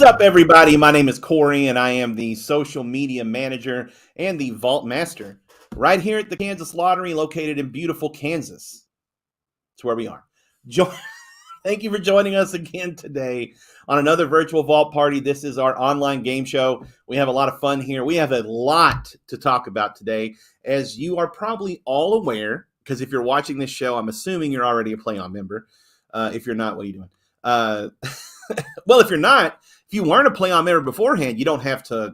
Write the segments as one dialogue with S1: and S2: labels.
S1: up, everybody? My name is Corey, and I am the social media manager and the vault master right here at the Kansas Lottery, located in beautiful Kansas. That's where we are. Thank you for joining us again today on another virtual vault party. This is our online game show. We have a lot of fun here. We have a lot to talk about today, as you are probably all aware, because if you're watching this show, I'm assuming you're already a PlayOn member. If you're not, what are you doing? Well, if you're not, if you weren't a PlayOn member beforehand, you don't have to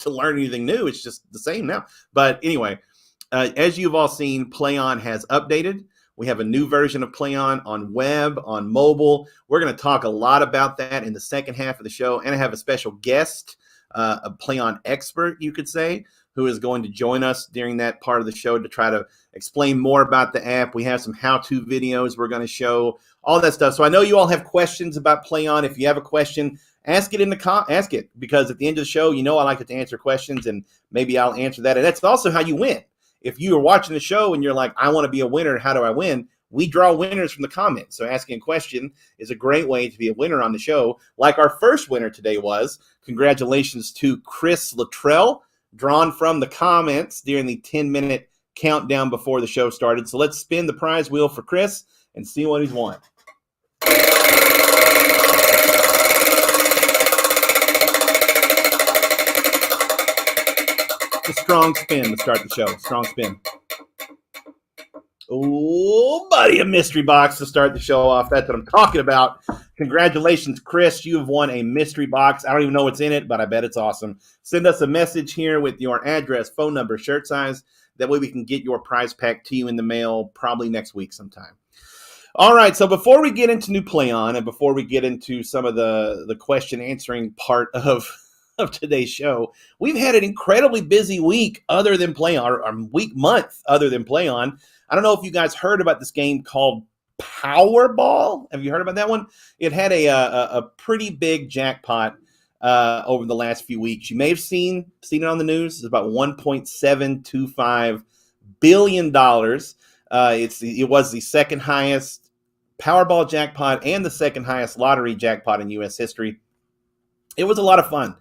S1: learn anything new. It's just the same now. But anyway, as you've all seen, PlayOn has updated. We have a new version of PlayOn on web, on mobile. We're going to talk a lot about that in the second half of the show. And I have a special guest, a PlayOn expert, you could say, who is going to join us during that part of the show to try to explain more about the app. We have some how-to videos we're going to show, all that stuff. So I know you all have questions about PlayOn. If you have a question, ask it ask it, because at the end of the show, you know I like to answer questions, and maybe I'll answer that. And that's also how you win. If you are watching the show and you're like, I want to be a winner, how do I win? We draw winners from the comments. So asking a question is a great way to be a winner on the show, like our first winner today was. Congratulations to Chris Luttrell, drawn from the comments during the 10-minute countdown before the show started. So let's spin the prize wheel for Chris and see what he's won. A strong spin to start the show. Strong spin. Oh, buddy, a mystery box to start the show off. That's what I'm talking about. Congratulations, Chris. You have won a mystery box. I don't even know what's in it, but I bet it's awesome. Send us a message here with your address, phone number, shirt size. That way we can get your prize pack to you in the mail probably next week sometime. All right, so before we get into new PlayOn and before we get into some of the question answering part of today's show, we've had an incredibly busy week other than PlayOn, or month other than PlayOn. I don't know if you guys heard about this game called Powerball. Have you heard about that one? It had a pretty big jackpot over the last few weeks. You may have seen it on the news. It's about $1.725 billion. It was the second highest Powerball jackpot and the second highest lottery jackpot in U.S. history. It was a lot of fun.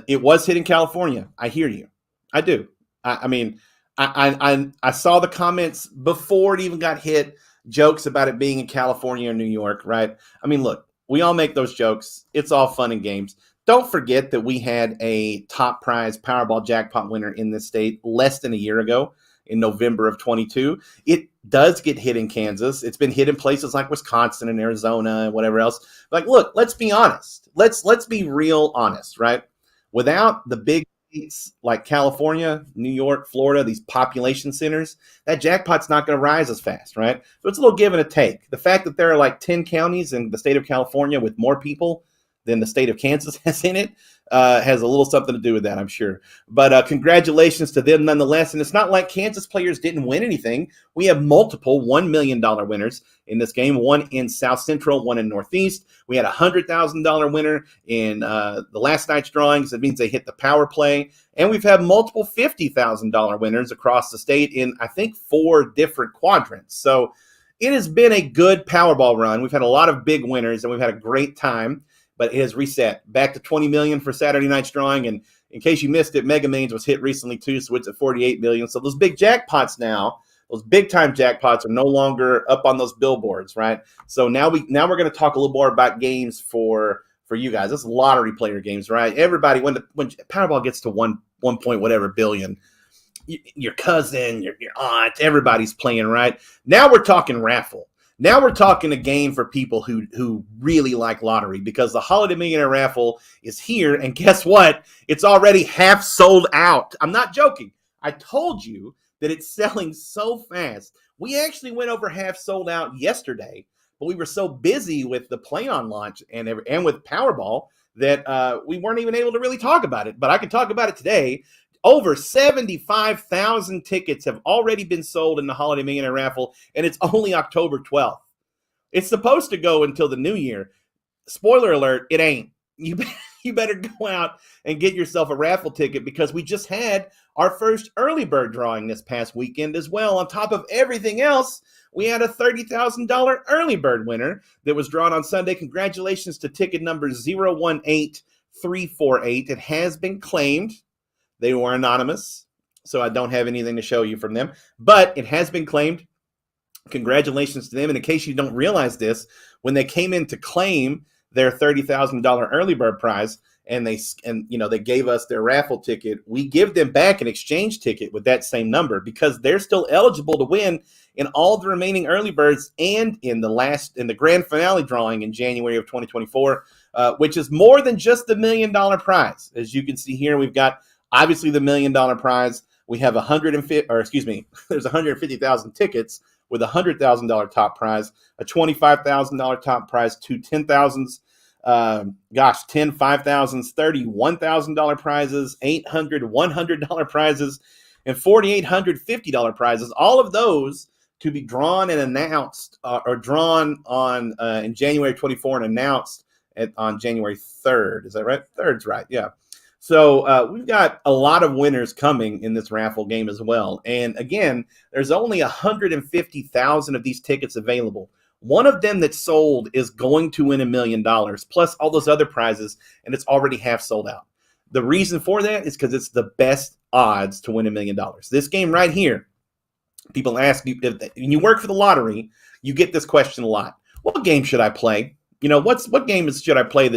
S1: It was hit in California. I hear you. I do. I mean, I saw the comments before it even got hit, jokes about it being in California or New York, right? I mean, look, we all make those jokes. It's all fun and games. Don't forget that we had a top prize Powerball jackpot winner in this state less than a year ago in November of 22. It does get hit in Kansas. It's been hit in places like Wisconsin and Arizona and whatever else. Like, look, let's be honest. Let's be real honest, right? Without the big states like California, New York, Florida, these population centers, that jackpot's not going to rise as fast, right? So it's a little give and a take. The fact that there are like 10 counties in the state of California with more people than the state of Kansas has in it has a little something to do with that, I'm sure. But congratulations to them nonetheless. And it's not like Kansas players didn't win anything. We have multiple $1 million winners in this game, one in South Central, one in Northeast. We had a $100,000 winner in the last night's drawings. That means they hit the power play. And we've had multiple $50,000 winners across the state in, I think, 4 different quadrants. So it has been a good Powerball run. We've had a lot of big winners, and we've had a great time. But it has reset back to 20 million for Saturday night's drawing. And in case you missed it, Mega Millions was hit recently too, so it's at 48 million. So those big jackpots now, those big time jackpots are no longer up on those billboards, right? So now we're going to talk a little more about games for you guys. This is lottery player games, right? Everybody, when Powerball gets to one point whatever billion, your cousin, your aunt, everybody's playing, right? Now we're talking raffle. Now we're talking a game for people who really like lottery, because the Holiday Millionaire Raffle is here, and guess what? It's already half sold out. I'm not joking. I told you that it's selling so fast. We actually went over half sold out yesterday, but we were so busy with the PlayOn launch and with Powerball that we weren't even able to really talk about it. But I can talk about it today. Over 75,000 tickets have already been sold in the Holiday Millionaire Raffle, and it's only October 12th. It's supposed to go until the new year. Spoiler alert, it ain't. You better go out and get yourself a raffle ticket, because we just had our first early bird drawing this past weekend as well. On top of everything else, we had a $30,000 early bird winner that was drawn on Sunday. Congratulations to ticket number 018348. It has been claimed. They were anonymous, so I don't have anything to show you from them, but it has been claimed. Congratulations to them. And in case you don't realize this, when they came in to claim their $30,000 early bird prize, and they gave us their raffle ticket, we give them back an exchange ticket with that same number because they're still eligible to win in all the remaining early birds and in the grand finale drawing in January of 2024, which is more than just the $1 million prize. As you can see here, we've got obviously the $1 million prize. We have there's 150,000 tickets with a $100,000 top prize, a $25,000 top prize, two 10,000s. 10 $5,000s, 30 $1,000 prizes, 800 $100 prizes, and 4,800 $50 prizes. All of those to be drawn and announced, or drawn on in January 24 and announced on January 3rd. Is that right? 3rd's right. Yeah. So we've got a lot of winners coming in this raffle game as well. And again, there's only 150,000 of these tickets available. One of them that's sold is going to win $1 million, plus all those other prizes, and it's already half sold out. The reason for that is because it's the best odds to win $1 million. This game right here, people ask you, when you work for the lottery, you get this question a lot. What game should I play? What game should I play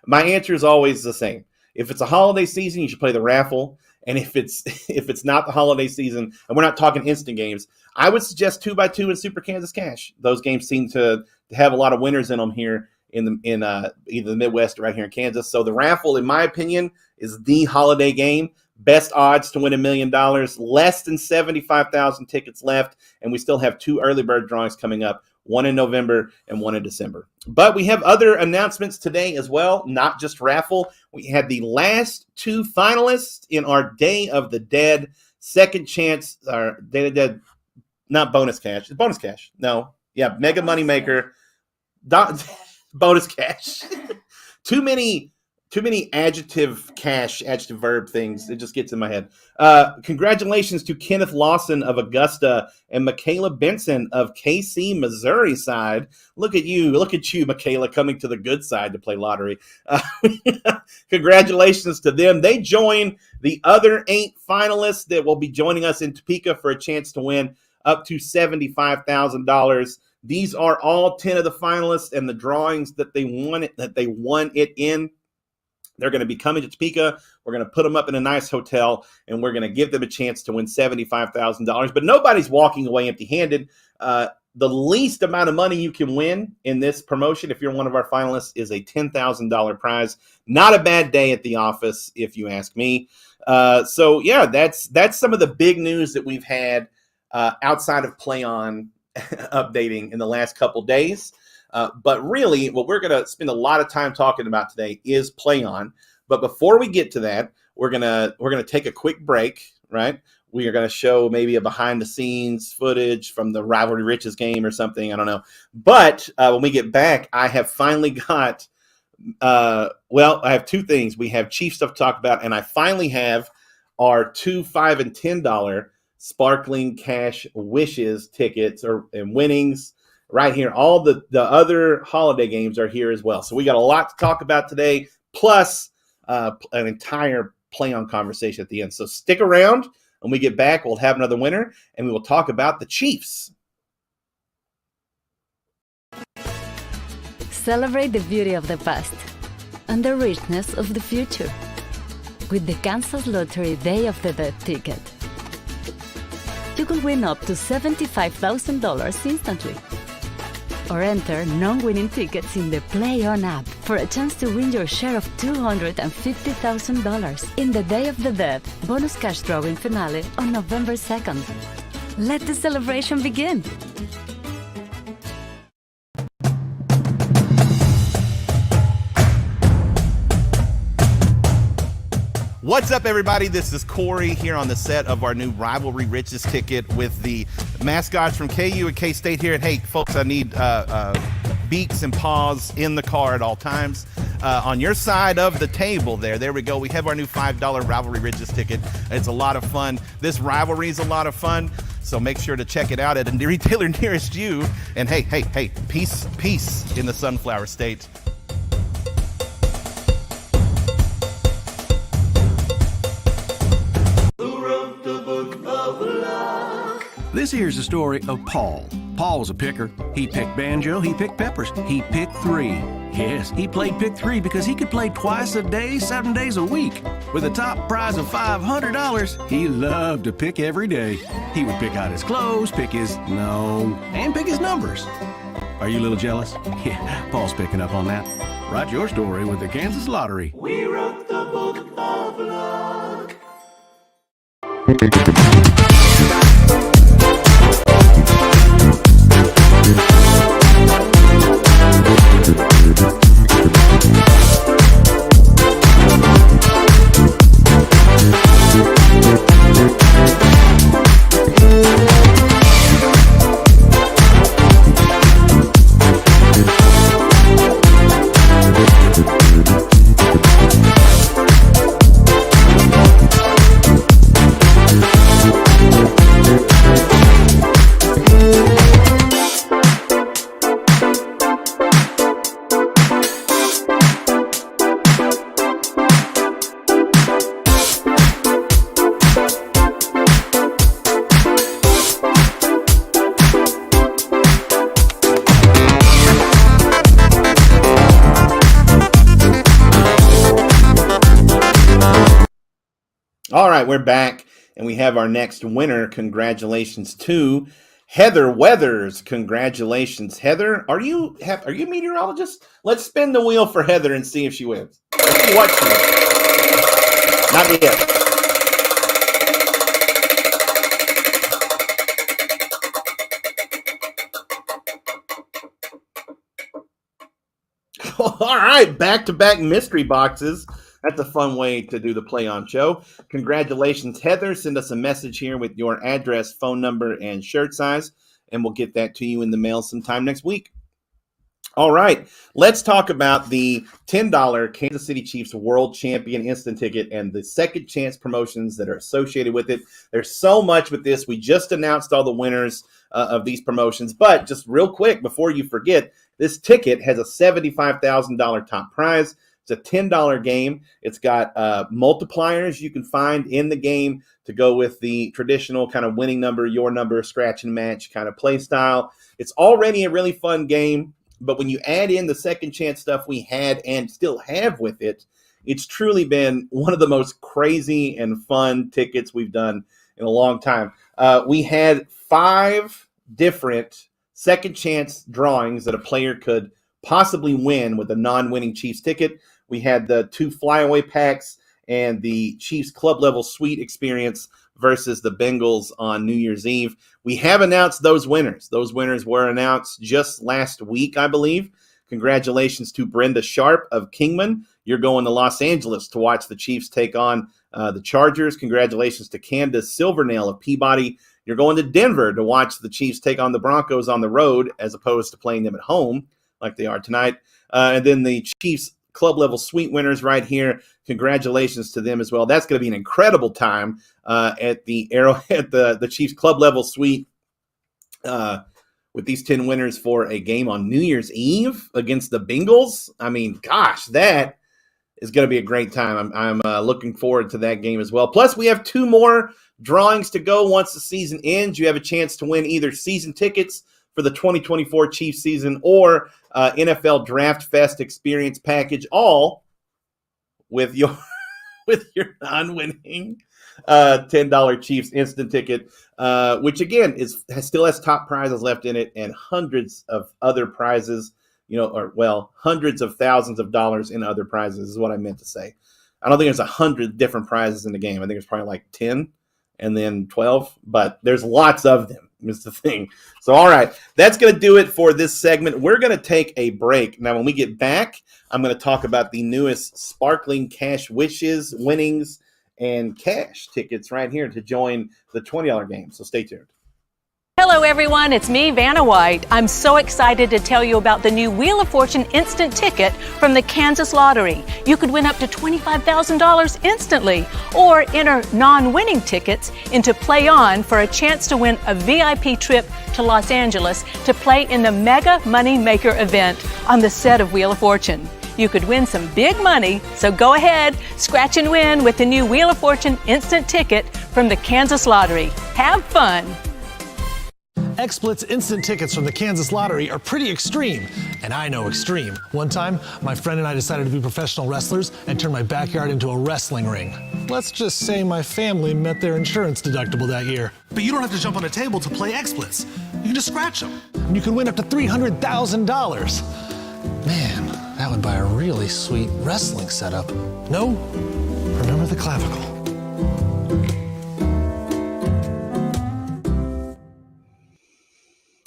S1: my answer is always the same. If it's a holiday season, you should play the raffle. And if it's not the holiday season, and we're not talking instant games, I would suggest 2x2 and Super Kansas Cash. Those games seem to have a lot of winners in them here in either the Midwest or right here in Kansas. So the raffle, in my opinion, is the holiday game. Best odds to win $1 million. Less than 75,000 tickets left, and we still have 2 early bird drawings coming up. One in November and one in December. But we have other announcements today as well, not just raffle. We had the last 2 finalists in our Day of the Dead second chance, or Day of the Dead, not bonus cash. It's bonus cash. No. Yeah, Mega Moneymaker. Bonus cash. Too many adjective verb things. It just gets in my head. Congratulations to Kenneth Lawson of Augusta and Michaela Benson of KC, Missouri side. Look at you, Michaela, coming to the good side to play lottery. Congratulations to them. They join the other 8 finalists that will be joining us in Topeka for a chance to win up to $75,000. These are all 10 of the finalists and the drawings that they won it in. They're going to be coming to Topeka. We're going to put them up in a nice hotel, and we're going to give them a chance to win $75,000. But nobody's walking away empty-handed. The least amount of money you can win in this promotion, if you're one of our finalists, is a $10,000 prize. Not a bad day at the office, if you ask me. So yeah, that's some of the big news that we've had outside of PlayOn updating in the last couple days. But really, what we're going to spend a lot of time talking about today is PlayOn. But before we get to that, we're gonna take a quick break, right? We are going to show maybe a behind-the-scenes footage from the Rivalry Riches game or something. I don't know. But when we get back, I have finally got I have 2 things. We have Chief stuff to talk about, and I finally have our 2 $5 and $10 Sparkling Cash Wishes tickets and winnings right here. All the other holiday games are here as well. So we got a lot to talk about today, plus an entire PlayOn conversation at the end. So stick around. When we get back, we'll have another winner, and we will talk about the Chiefs.
S2: Celebrate the beauty of the past and the richness of the future with the Kansas Lottery Day of the Dead ticket. You can win up to $75,000 instantly, or enter non-winning tickets in the PlayOn app for a chance to win your share of $250,000 in the Day of the Dead bonus cash drawing finale on November 2nd. Let the celebration begin!
S1: What's up, everybody? This is Corey here on the set of our new Rivalry Riches ticket with the mascots from KU and K-State here. And hey, folks, I need beaks and paws in the car at all times. On your side of the table there we go. We have our new $5 Rivalry Riches ticket. It's a lot of fun. This rivalry is a lot of fun. So make sure to check it out at a retailer nearest you. And hey, peace in the Sunflower State.
S3: This here's the story of Paul. Paul was a picker. He picked banjo, he picked peppers, he picked 3. Yes, he played pick 3 because he could play twice a day, 7 days a week. With a top prize of $500, he loved to pick every day. He would pick out his clothes, pick his numbers. Are you a little jealous? Yeah, Paul's picking up on that. Write your story with the Kansas Lottery.
S4: We wrote the book of luck.
S1: All right, we're back, and we have our next winner. Congratulations to Heather Weathers. Congratulations, Heather. Are you a meteorologist? Let's spin the wheel for Heather and see if she wins. Let's see what she wins. Not yet. All right, back-to-back mystery boxes. That's a fun way to do the PlayOn show. Congratulations, Heather. Send us a message here with your address, phone number, and shirt size, and we'll get that to you in the mail sometime next week. All right, let's talk about the $10 Kansas City Chiefs World Champion Instant Ticket and the second chance promotions that are associated with it. There's so much with this. We just announced all the winners of these promotions, but just real quick before you forget, this ticket has a $75,000 top prize. It's a $10 game. It's got multipliers you can find in the game to go with the traditional kind of winning number, your number, scratch and match kind of play style. It's already a really fun game, but when you add in the second chance stuff we had and still have with it, it's truly been one of the most crazy and fun tickets we've done in a long time. We had 5 different second chance drawings that a player could possibly win with a non-winning Chiefs ticket. We had the 2 flyaway packs and the Chiefs club level suite experience versus the Bengals on New Year's Eve. We have announced those winners. Those winners were announced just last week, I believe. Congratulations to Brenda Sharp of Kingman. You're going to Los Angeles to watch the Chiefs take on the Chargers. Congratulations to Candace Silvernail of Peabody. You're going to Denver to watch the Chiefs take on the Broncos on the road as opposed to playing them at home like they are tonight. And then the Chiefs club level suite winners right here. Congratulations to them as well. That's going to be an incredible time at the Arrowhead, the Chiefs club level suite with these 10 winners for a game on New Year's Eve against the Bengals. I mean, gosh, that is going to be a great time. I'm looking forward to that game as well. Plus, we have 2 more drawings to go once the season ends. You have a chance to win either season tickets for the 2024 Chiefs season or NFL Draft Fest experience package, all with your non-winning $10 Chiefs instant ticket, which again still has top prizes left in it and hundreds of other prizes, hundreds of thousands of dollars in other prizes is what I meant to say. I don't think there's 100 different prizes in the game. I think it's probably like 10 and then 12, but there's lots of them. Is the thing. So, all right, that's going to do it for this segment. We're going to take a break. Now, when we get back, I'm going to talk about the newest Sparkling Cash Wishes, winnings, and cash tickets right here to join the $20 game. So stay tuned.
S5: Hello everyone, it's me, Vanna White. I'm so excited to tell you about the new Wheel of Fortune instant ticket from the Kansas Lottery. You could win up to $25,000 instantly or enter non-winning tickets into PlayOn for a chance to win a VIP trip to Los Angeles to play in the Mega Money Maker event on the set of Wheel of Fortune. You could win some big money, so go ahead, scratch and win with the new Wheel of Fortune instant ticket from the Kansas Lottery. Have fun!
S6: XSplit's instant tickets from the Kansas Lottery are pretty extreme, and I know extreme. One time, my friend and I decided to be professional wrestlers and turn my backyard into a wrestling ring. Let's just say my family met their insurance deductible that year. But you don't have to jump on a table to play XSplits. You can just scratch them. And you can win up to $300,000. Man, that would buy a really sweet wrestling setup. No? Remember the clavicle.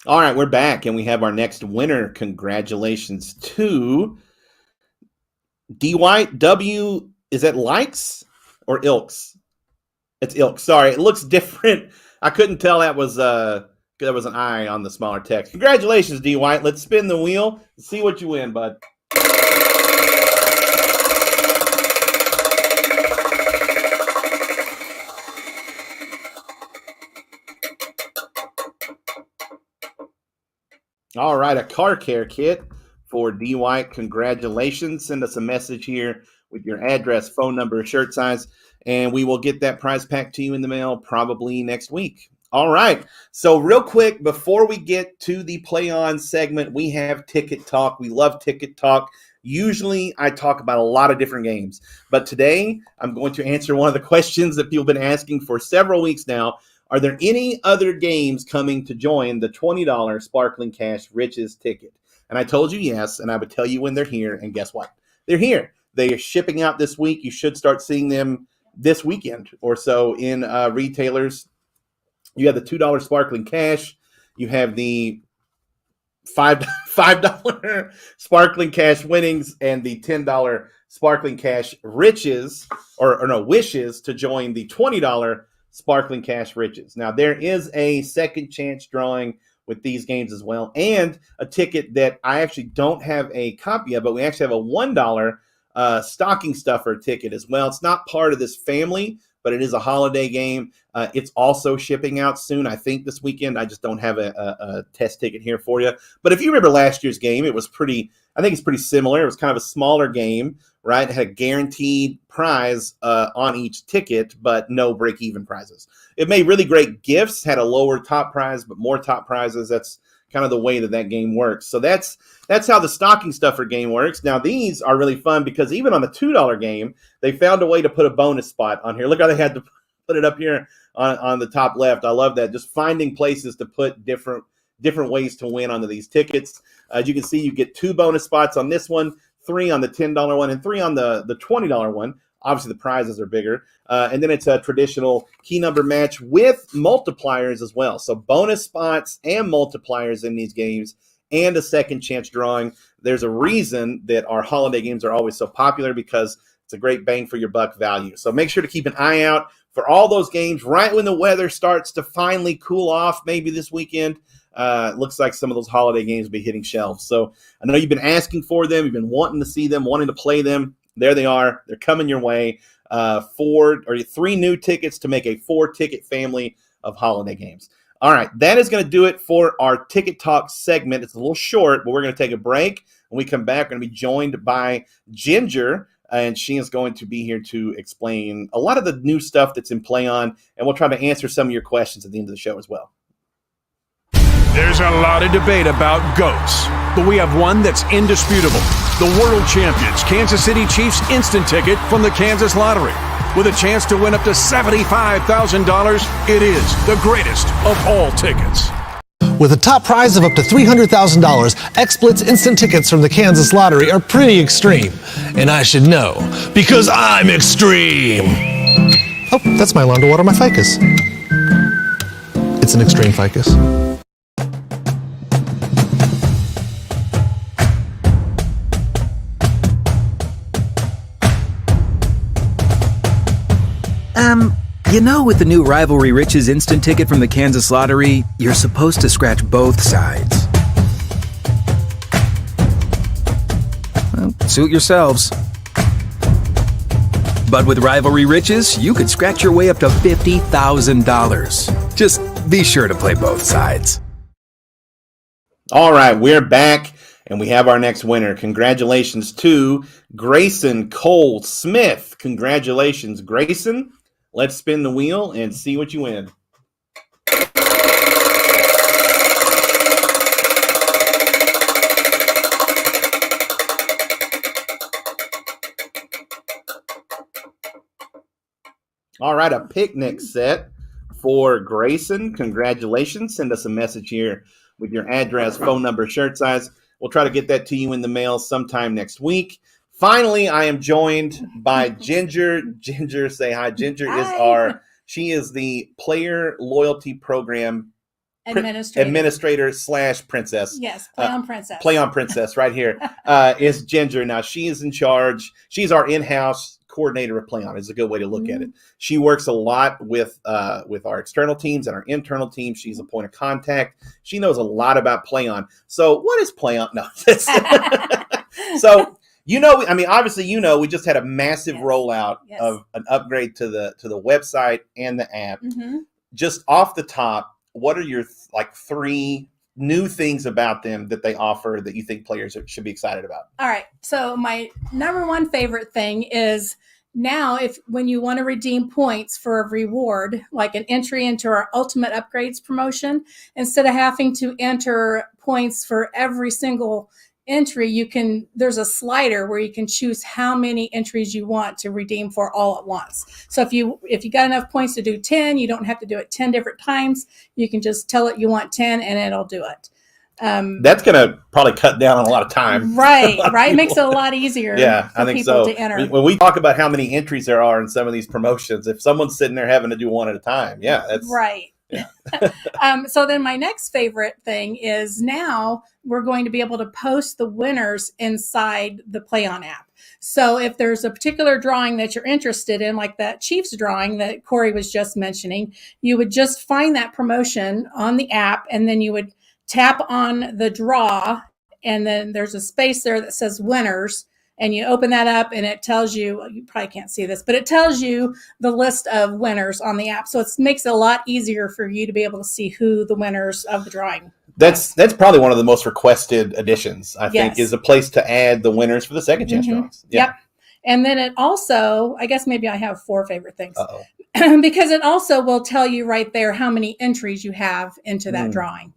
S1: All right, we're back, and we have our next winner. Congratulations to D. White W. Is that likes or ilks? It's ilks. Sorry, it looks different. I couldn't tell that was an I on the smaller text. Congratulations, D. White. Let's spin the wheel and see what you win, bud. All right, a car care kit for D. White. Congratulations. Send us a message here with your address, phone number, shirt size, and we will get that prize pack to you in the mail probably next week. All right. So real quick, before we get to the PlayOn segment, we have Ticket Talk. We love Ticket Talk. Usually I talk about a lot of different games, but today I'm going to answer one of the questions that people have been asking for several weeks now. Are there any other games coming to join the $20 Sparkling Cash Riches ticket? And I told you yes, and I would tell you when they're here, and guess what? They're here. They are shipping out this week. You should start seeing them this weekend or so in retailers. You have the $2 Sparkling Cash. You have the $5 Sparkling Cash Winnings and the $10 Sparkling Cash Riches, or no, Wishes to join the $20 Sparkling Cash Riches. Now, there is a second chance drawing with these games as well, and a ticket that I actually don't have a copy of, but we actually have a $1 stocking stuffer ticket as well. It's not part of this family, but it is a holiday game. It's also shipping out soon, I think this weekend. I just don't have a test ticket here for you. But if you remember last year's game, it was I think it's pretty similar. It was kind of a smaller game, right? It had a guaranteed prize on each ticket, but no break-even prizes. It made really great gifts, had a lower top prize, but more top prizes. That's kind of the way that game works. So that's how the stocking stuffer game works. Now, these are really fun because even on the $2 game, they found a way to put a bonus spot on here. Look how they had to put it up here on the top left. I love that. Just finding places to put different ways to win onto these tickets. As you can see, you get 2 bonus spots on this one, 3 on the $10 one, and 3 on the $20 one. Obviously, the prizes are bigger. And then it's a traditional key number match with multipliers as well. So bonus spots and multipliers in these games and a second chance drawing. There's a reason that our holiday games are always so popular because it's a great bang for your buck value. So make sure to keep an eye out for all those games right when the weather starts to finally cool off, maybe this weekend. It looks like some of those holiday games will be hitting shelves. So I know you've been asking for them. You've been wanting to see them, wanting to play them. There they are. They're coming your way. 3 new tickets to make a 4-ticket family of holiday games. All right, that is going to do it for our Ticket Talk segment. It's a little short, but we're going to take a break. When we come back, we're going to be joined by Ginger, and she is going to be here to explain a lot of the new stuff that's in PlayOn, and we'll try to answer some of your questions at the end of the show as well.
S3: There's a lot of debate about GOATs, but we have one that's indisputable. The world champions Kansas City Chiefs instant ticket from the Kansas Lottery. With a chance to win up to $75,000, it is the greatest of all tickets.
S6: With a top prize of up to $300,000, XSplit's instant tickets from the Kansas Lottery are pretty extreme. And I should know, because I'm extreme. Oh, that's my lawn to water my ficus. It's an extreme ficus.
S7: With the new Rivalry Riches instant ticket from the Kansas Lottery, you're supposed to scratch both sides. Well, suit yourselves. But with Rivalry Riches, you could scratch your way up to $50,000. Just be sure to play both sides.
S1: All right, we're back, and we have our next winner. Congratulations to Grayson Cole Smith. Congratulations, Grayson. Let's spin the wheel and see what you win. All right, a picnic set for Grayson. Congratulations. Send us a message here with your address, phone number, shirt size. We'll try to get that to you in the mail sometime next week. Finally, I am joined by Ginger. Ginger, say hi. Ginger she is the player loyalty program administrator / princess.
S8: Yes, PlayOn princess.
S1: PlayOn princess right here is Ginger. Now, she is in charge. She's our in-house coordinator of PlayOn is a good way to look at it. She works a lot with our external teams and our internal teams. She's a point of contact. She knows a lot about PlayOn. So what is PlayOn? No. So, obviously, we just had a massive rollout of an upgrade to the website and the app. Just off the top, what are your 3 new things about them that they offer that you think players should be excited about?
S8: All right. So my number one favorite thing is now when you want to redeem points for a reward, like an entry into our Ultimate Upgrades promotion, instead of having to enter points for every single entry, there's a slider where you can choose how many entries you want to redeem for all at once. So if you got enough points to do 10, you don't have to do it 10 different times. You can just tell it you want 10 and it'll do it.
S1: That's going to probably cut down on a lot of time.
S8: Right. Makes it a lot easier
S1: for people to enter. When we talk about how many entries there are in some of these promotions, if someone's sitting there having to do one at a time, that's
S8: right. Yeah. So then my next favorite thing is now we're going to be able to post the winners inside the PlayOn app. So if there's a particular drawing that you're interested in, like that Chiefs drawing that Corey was just mentioning, you would just find that promotion on the app, and then you would tap on the draw, and then there's a space there that says winners. And you open that up and it tells you, you probably can't see this, but it tells you the list of winners on the app. So it makes it a lot easier for you to be able to see who the winners of the drawing.
S1: That's probably one of the most requested additions, I think, is a place to add the winners for the second chance drawings. Yeah.
S8: Yep. And then it also, I guess maybe I have 4 favorite things. Because it also will tell you right there how many entries you have into that drawing.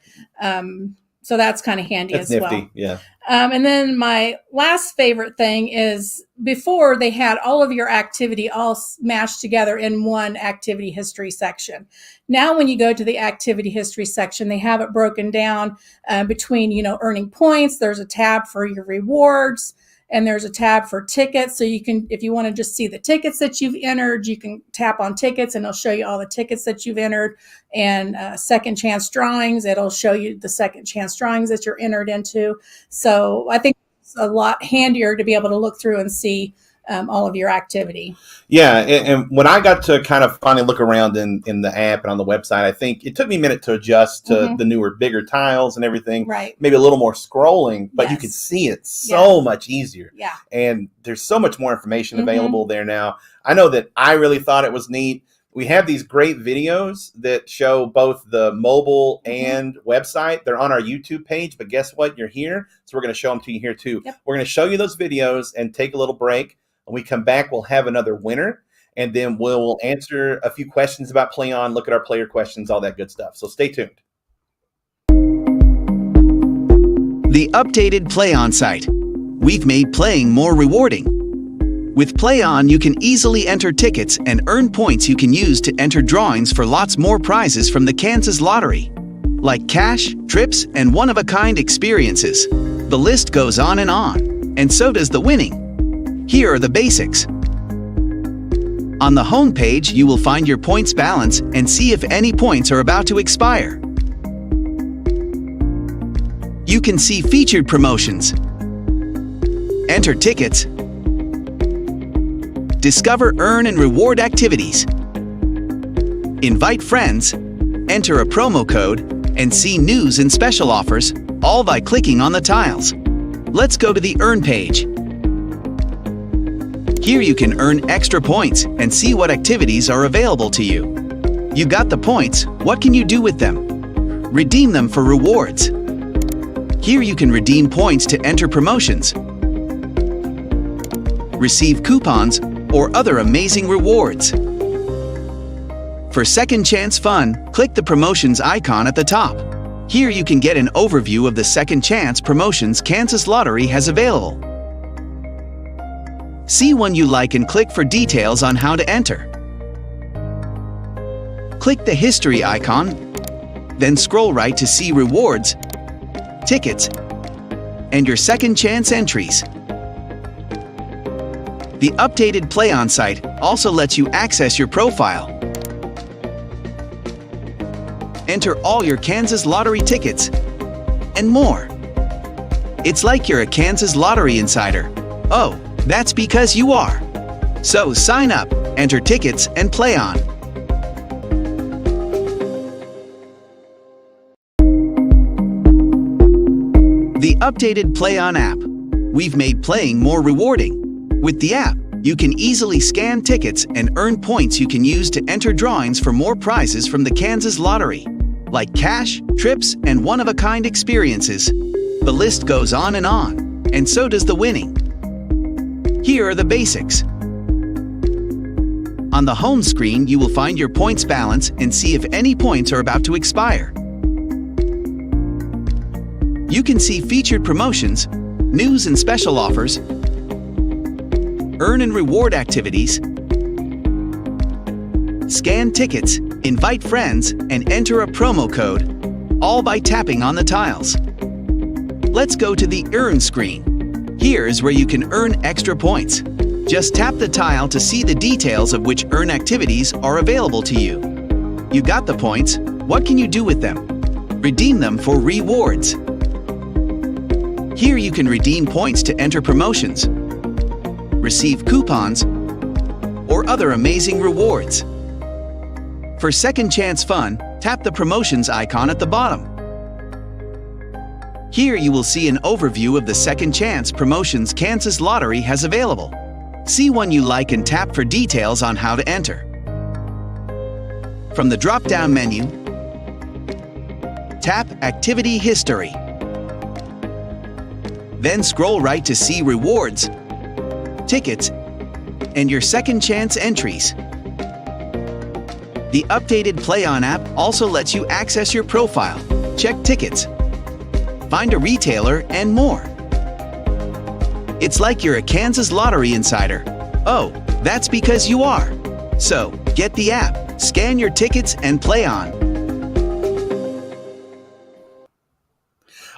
S8: So that's kind of handy as
S1: nifty.
S8: Well.
S1: Yeah.
S8: And then my last favorite thing is before they had all of your activity all mashed together in one activity history section. Now, when you go to the activity history section, they have it broken down between, earning points. There's a tab for your rewards, and there's a tab for tickets. So you can, if you want to just see the tickets that you've entered, you can tap on tickets and it'll show you all the tickets that you've entered. And second chance drawings, it'll show you the second chance drawings that you're entered into. So I think it's a lot handier to be able to look through and see all of your activity.
S1: Yeah, and when I got to kind of finally look around in the app and on the website, I think it took me a minute to adjust to the newer, bigger tiles and everything.
S8: Right.
S1: Maybe a little more scrolling, but you could see it so much easier.
S8: Yeah.
S1: And there's so much more information available there now. I know that I really thought it was neat. We have these great videos that show both the mobile and website. They're on our YouTube page, but guess what? You're here, so we're going to show them to you here too.
S8: Yep.
S1: We're going to show you those videos and take a little break. When we come back, we'll have another winner, and then we'll answer a few questions about PlayOn, look at our player questions, all that good stuff. So stay tuned.
S7: The updated PlayOn site. We've made playing more rewarding. With PlayOn, you can easily enter tickets and earn points you can use to enter drawings for lots more prizes from the Kansas Lottery, like cash, trips, and one-of-a-kind experiences. The list goes on, and so does the winning. Here are the basics. On the home page, you will find your points balance and see if any points are about to expire. You can see featured promotions, enter tickets, discover earn and reward activities, invite friends, enter a promo code, and see news and special offers, all by clicking on the tiles. Let's go to the earn page. Here you can earn extra points and see what activities are available to you. You got the points, what can you do with them? Redeem them for rewards. Here you can redeem points to enter promotions, receive coupons, or other amazing rewards. For second chance fun, click the promotions icon at the top. Here you can get an overview of the second chance promotions Kansas Lottery has available. See one you like and click for details on how to enter. Click the history icon, then scroll right to see rewards, tickets, and your second chance entries. The updated PlayOn site also lets you access your profile. Enter all your Kansas Lottery tickets and more. It's like you're a Kansas Lottery insider. Oh, that's because you are. So sign up, enter tickets, and play on. The updated PlayOn app. We've made playing more rewarding. With the app, you can easily scan tickets and earn points you can use to enter drawings for more prizes from the Kansas Lottery, like cash, trips, and one-of-a-kind experiences. The list goes on, and so does the winning. Here are the basics. On the home screen, you will find your points balance and see if any points are about to expire. You can see featured promotions, news and special offers, earn and reward activities, scan tickets, invite friends, and enter a promo code, all by tapping on the tiles. Let's go to the Earn screen. Here's where you can earn extra points. Just tap the tile to see the details of which earn activities are available to you. You got the points. What can you do with them? Redeem them for rewards. Here you can redeem points to enter promotions, receive coupons, or other amazing rewards. For second chance fun, tap the promotions icon at the bottom. Here you will see an overview of the second chance promotions Kansas Lottery has available. See one you like and tap for details on how to enter. From the drop-down menu, tap Activity History. Then scroll right to see rewards, tickets, and your second chance entries. The updated PlayOn app also lets you access your profile, check tickets, find a retailer, and more. It's like you're a Kansas Lottery insider. Oh, that's because you are. So, get the app, scan your tickets, and play on.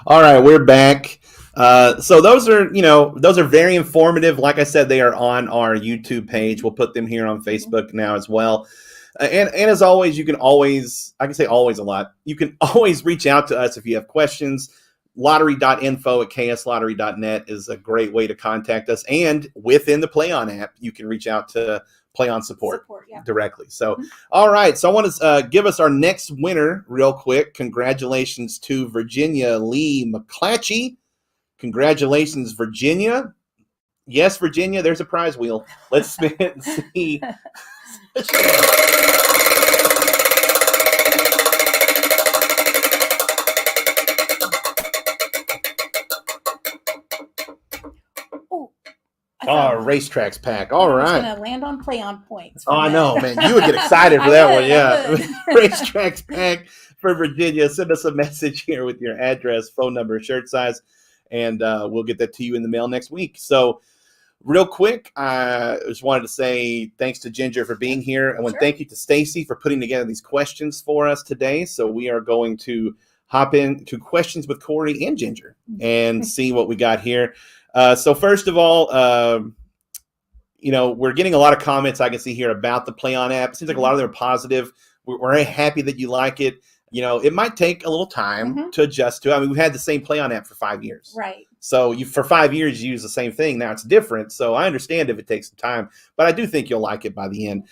S1: All right, we're back. So those are very informative. Like I said, they are on our YouTube page. We'll put them here on Facebook now as well. And as always, I can say always a lot. You can always reach out to us if you have questions. Lottery.info@kslottery.net is a great way to contact us. And within the PlayOn app, you can reach out to PlayOn support directly. So, all right. So I want to give us our next winner real quick. Congratulations to Virginia Lee McClatchy. Congratulations, Virginia. Yes, Virginia, there's a prize wheel. Let's spin it and see. Racetracks pack. All right.
S8: Going to land on PlayOn points.
S1: Oh, I know, man. You would get excited for that one. Yeah. Racetracks pack for Virginia. Send us a message here with your address, phone number, shirt size, and we'll get that to you in the mail next week. So real quick, I just wanted to say thanks to Ginger for being here. And thank you to Stacy for putting together these questions for us today. So we are going to hop into questions with Corey and Ginger and see what we got here. So first of all, we're getting a lot of comments I can see here about the PlayOn app. It seems like a lot of them are positive. We're very happy that you like it. It might take a little time to adjust to. I mean, we've had the same PlayOn app for 5 years.
S8: Right.
S1: So for 5 years, you use the same thing. Now it's different. So I understand if it takes some time, but I do think you'll like it by the end.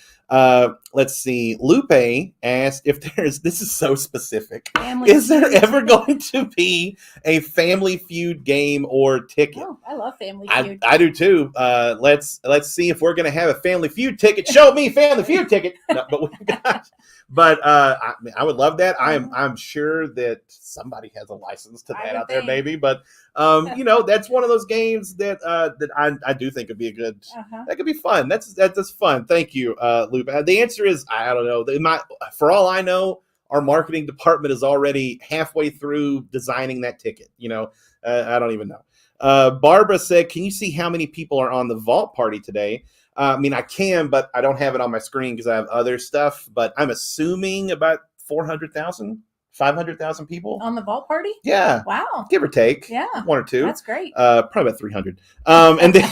S1: Let's see. Lupe asked if this is so specific. Is there ever going to be a Family Feud game or ticket?
S8: Oh, I love Family Feud.
S1: I do too. Let's see if we're going to have a Family Feud ticket. Show me Family Feud ticket. No, but we've got. But I would love that. I'm sure that somebody has a license to that out there, maybe. But that's one of those games that I do think would be a good. That could be fun. That's fun. Thank you, Lupe. The answer is I don't know. For all I know, our marketing department is already halfway through designing that ticket. I don't even know. Barbara said, "Can you see how many people are on the Vault Party today?" I mean, I can, but I don't have it on my screen because I have other stuff. But I'm assuming about 400,000, 500,000 people
S8: On the vault party?
S1: Yeah,
S8: Wow.
S1: give or take.
S8: Yeah.
S1: 1 or 2.
S8: That's great.
S1: Probably about 300. And then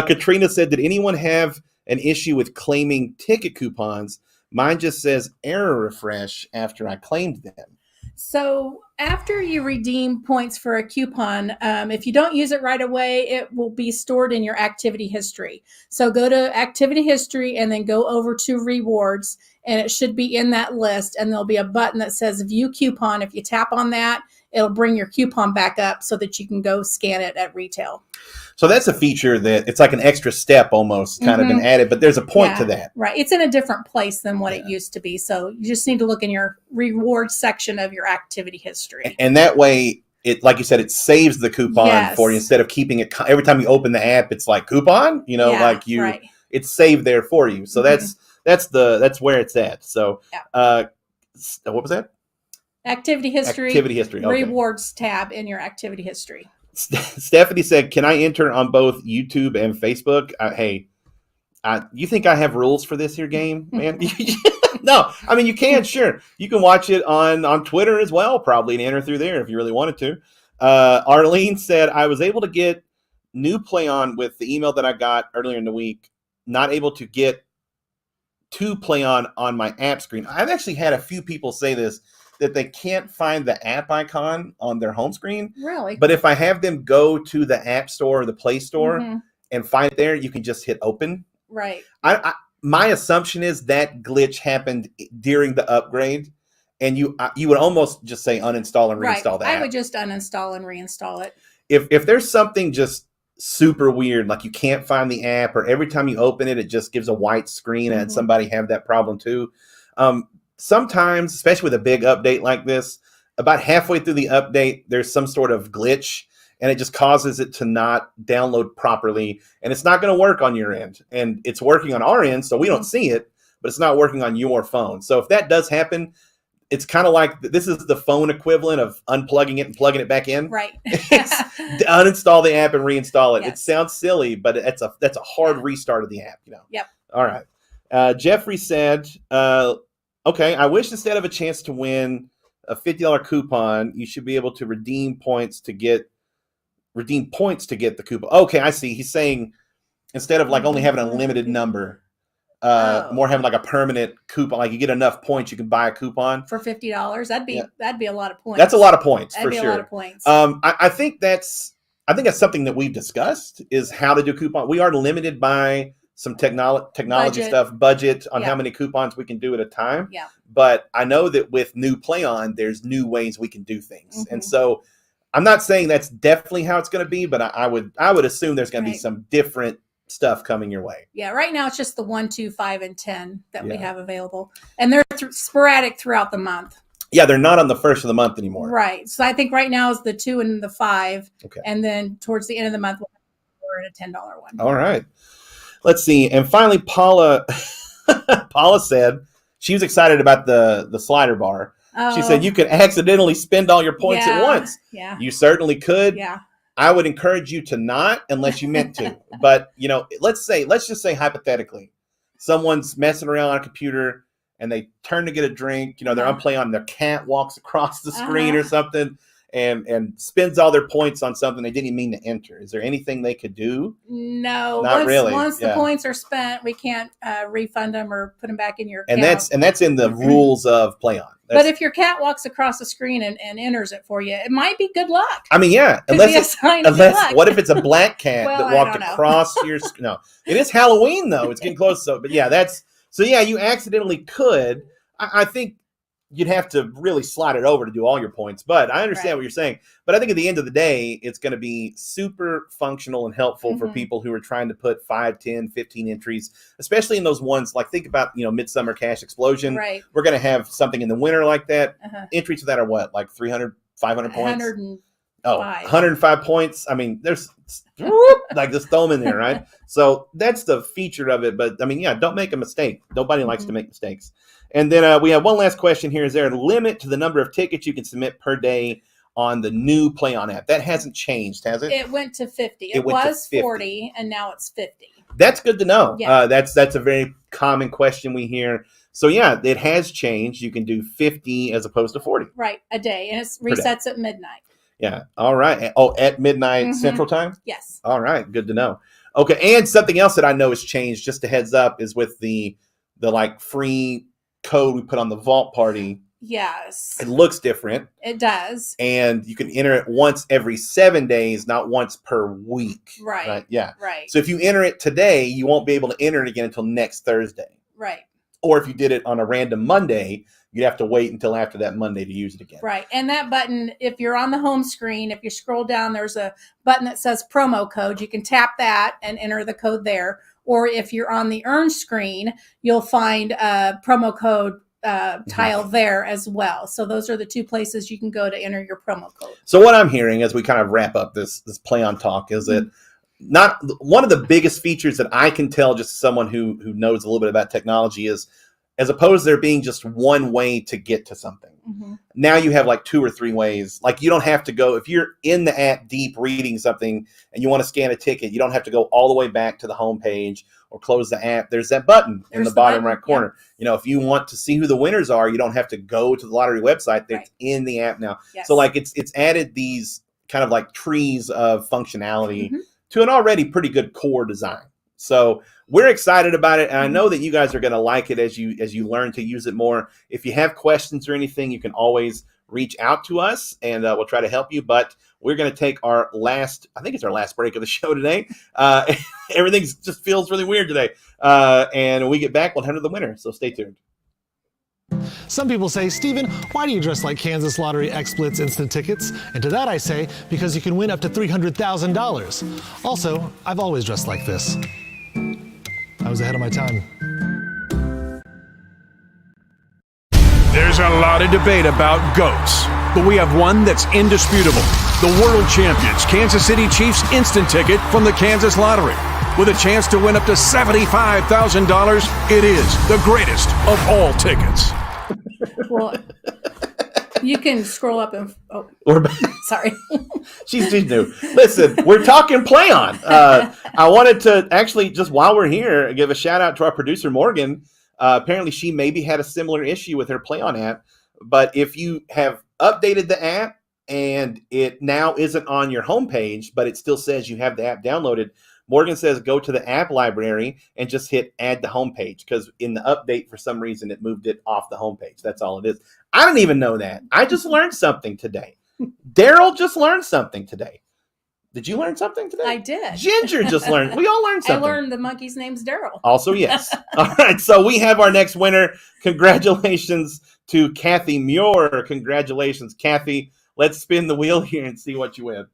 S1: Katrina said, "Did anyone have an issue with claiming ticket coupons? Mine just says error refresh after I claimed them."
S8: So after you redeem points for a coupon, if you don't use it right away, it will be stored in your activity history. So go to activity history and then go over to rewards, and it should be in that list. And there'll be a button that says view coupon. If you tap on that, it'll bring your coupon back up so that you can go scan it at retail.
S1: So that's a feature that it's like an extra step almost kind of been added, but there's a point to that.
S8: Right. It's in a different place than what it used to be. So you just need to look in your reward section of your activity history.
S1: And that way, it, like you said, it saves the coupon for you instead of keeping it every time you open the app. It's like coupon, it's saved there for you. So that's where it's at. So what was that?
S8: Activity history.
S1: Activity history. Okay.
S8: Rewards tab in your activity history.
S1: Stephanie said, "Can I enter on both YouTube and Facebook?" You think I have rules for this here game, man? No, I mean, you can, sure. You can watch it on Twitter as well, probably, and enter through there if you really wanted to. Arlene said, "I was able to get new PlayOn with the email that I got earlier in the week. Not able to get to PlayOn on my app screen." I've actually had a few people say this, that they can't find the app icon on their home screen.
S8: Really?
S1: But if I have them go to the App Store or the Play Store and find it there, you can just hit open.
S8: Right.
S1: My assumption is that glitch happened during the upgrade, and you would almost just say uninstall and reinstall that.
S8: I would just uninstall and reinstall it.
S1: If there's something just super weird, like you can't find the app, or every time you open it, it just gives a white screen, and somebody have that problem too. Sometimes, especially with a big update like this, about halfway through the update, there's some sort of glitch, and it just causes it to not download properly, and it's not going to work on your end. And it's working on our end, so we don't see it, but it's not working on your phone. So if that does happen, it's kind of like this is the phone equivalent of unplugging it and plugging it back in.
S8: Right.
S1: Uninstall the app and reinstall it. Yes. It sounds silly, but that's a hard restart of the app.
S8: Yep.
S1: All right. Jeffrey said, "Okay, I wish instead of a chance to win a $50 coupon, you should be able to redeem points to get the coupon." Okay, I see. He's saying instead of like only having a limited number, more having like a permanent coupon. Like you get enough points, you can buy a coupon
S8: for $50. That'd be a lot of points.
S1: That's a lot of points.
S8: That'd
S1: for
S8: be
S1: sure.
S8: A lot of points.
S1: I think that's something that we've discussed is how to do coupon. We are limited by some technology stuff, budget on how many coupons we can do at a time.
S8: Yeah.
S1: But I know that with new PlayOn, there's new ways we can do things. And so I'm not saying that's definitely how it's going to be, but I would assume there's going to be some different stuff coming your way.
S8: Yeah. Right now it's just the 1, 2, 5, and 10 that we have available. And they're sporadic throughout the month.
S1: Yeah. They're not on the first of the month anymore.
S8: Right. So I think right now is the 2 and the 5.
S1: Okay.
S8: And then towards the end of the month, we're at a $10 one.
S1: All right. Let's see. And finally, Paula said she was excited about the slider bar. Oh. She said you could accidentally spend all your points at once.
S8: Yeah.
S1: You certainly could.
S8: Yeah.
S1: I would encourage you to not unless you meant to. But, let's just say hypothetically, someone's messing around on a computer and they turn to get a drink. They're on PlayOn, their cat walks across the screen or something. And spends all their points on something they didn't even mean to enter. Is there anything they could do?
S8: No,
S1: not really.
S8: Once the points are spent, we can't refund them or put them back in your account.
S1: And that's in the rules of PlayOn.
S8: But if your cat walks across the screen and enters it for you, it might be good luck.
S1: I mean, yeah. Unless what if it's a black cat that walked across your screen? No, it is Halloween though. It's getting close. But yeah, you accidentally could. I think you'd have to really slide it over to do all your points. But I understand what you're saying. But I think at the end of the day, it's going to be super functional and helpful for people who are trying to put 5, 10, 15 entries, especially in those ones like think about, Midsummer Cash Explosion.
S8: Right.
S1: We're going to have something in the winter like that. Entries for that are what, like 300, 500 points? 105 points. I mean, there's like just throw them in there, right? So that's the feature of it. But I mean, don't make a mistake. Nobody likes to make mistakes. And then we have one last question here. Is there a limit to the number of tickets you can submit per day on the new PlayOn app. That hasn't changed, has it?
S8: It went to 50. It
S1: went to
S8: was
S1: 50.
S8: 40, and now it's 50.
S1: That's good to know.
S8: Yeah.
S1: That's a very common question we hear. So yeah, it has changed. You can do 50 as opposed to 40.
S8: Right, a day, and it resets at midnight.
S1: Yeah. All right. Oh, at midnight Central Time?
S8: Yes.
S1: All right. Good to know. Okay. And something else that I know has changed, just a heads up, is with the like free code we put on the Vault Party.
S8: Yes.
S1: It looks different.
S8: It does.
S1: And you can enter it once every 7 days, not once per week.
S8: Right.
S1: Yeah.
S8: Right.
S1: So if you enter it today, you won't be able to enter it again until next Thursday.
S8: Right.
S1: Or if you did it on a random Monday, you'd have to wait until after that Monday to use it again.
S8: Right. And that button, if you're on the home screen, if you scroll down, there's a button that says promo code. You can tap that and enter the code there. Or if you're on the earn screen, you'll find a promo code tile there as well. So those are the two places you can go to enter your promo code.
S1: So what I'm hearing as we kind of wrap up this PlayOn talk is that not one of the biggest features that I can tell just someone who knows a little bit about technology is, as opposed to there being just one way to get to something. Now you have like 2 or 3 ways. Like you don't have to go, if you're in the app deep reading something and you want to scan a ticket, you don't have to go all the way back to the home page or close the app. There's that button in the bottom right corner. Yeah. You know, if you want to see who the winners are, you don't have to go to the lottery website. It's in the app now. Yes. So like it's added these kind of like trees of functionality to an already pretty good core design. So we're excited about it, and I know that you guys are going to like it as you learn to use it more. If you have questions or anything, you can always reach out to us, and we'll try to help you. But we're going to take our last break of the show today. Everything just feels really weird today. And when we get back, we'll enter the winner. So stay tuned.
S6: Some people say, Steven, why do you dress like Kansas Lottery X-Blitz instant tickets? And to that I say, because you can win up to $300,000. Also, I've always dressed like this. I was ahead of my time.
S3: There's a lot of debate about GOATs, but we have one that's indisputable. The world champions Kansas City Chiefs instant ticket from the Kansas Lottery. With a chance to win up to $75,000, it is the greatest of all tickets.
S8: Well, you can scroll up and sorry.
S1: She's new. Listen, we're talking PlayOn. I wanted to actually, just while we're here, give a shout out to our producer Morgan. Apparently, she maybe had a similar issue with her PlayOn app. But if you have updated the app and it now isn't on your homepage, but it still says you have the app downloaded, Morgan says go to the app library and just hit add to homepage, because in the update, for some reason, it moved it off the homepage. That's all it is. I didn't even know that. I just learned something today. Daryl just learned something today. Did you learn something today?
S8: I did.
S1: Ginger just learned. We all learned something.
S8: I learned the monkey's name's Daryl.
S1: Also, yes. All right, so we have our next winner. Congratulations to Kathy Muir. Congratulations, Kathy. Let's spin the wheel here and see what you win.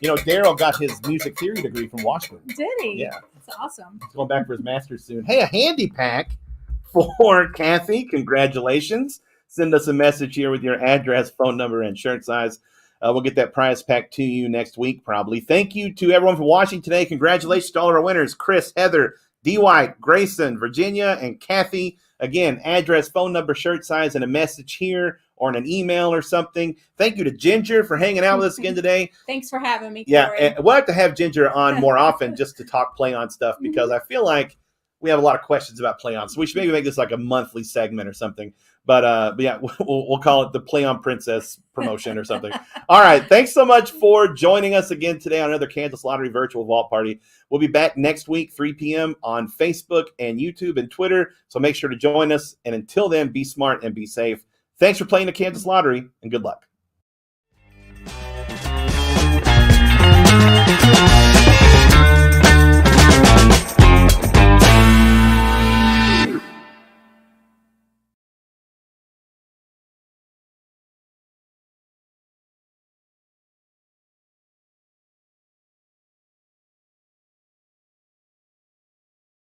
S1: You know, Daryl got his music theory degree from Washington.
S8: Did he?
S1: Yeah.
S8: That's awesome.
S1: He's going back for his master's soon. Hey, a handy pack for Kathy. Congratulations. Send us a message here with your address, phone number, and shirt size. We'll get that prize pack to you next week, probably. Thank you to everyone for watching today. Congratulations to all of our winners, Chris, Heather, D. White, Grayson, Virginia, and Kathy. Again, address, phone number, shirt size, and a message here or in an email or something. Thank you to Ginger for hanging out with us again today.
S8: Thanks for having me,
S1: Yeah,
S8: Corey.
S1: and we'll have to have Ginger on more often just to talk PlayOn stuff, because I feel like we have a lot of questions about PlayOn. So we should maybe make this like a monthly segment or something. But yeah, we'll call it the PlayOn Princess promotion or something. All right. Thanks so much for joining us again today on another Kansas Lottery Virtual Vault Party. We'll be back next week, 3 p.m. on Facebook and YouTube and Twitter. So make sure to join us. And until then, be smart and be safe. Thanks for playing the Kansas Lottery, and good luck.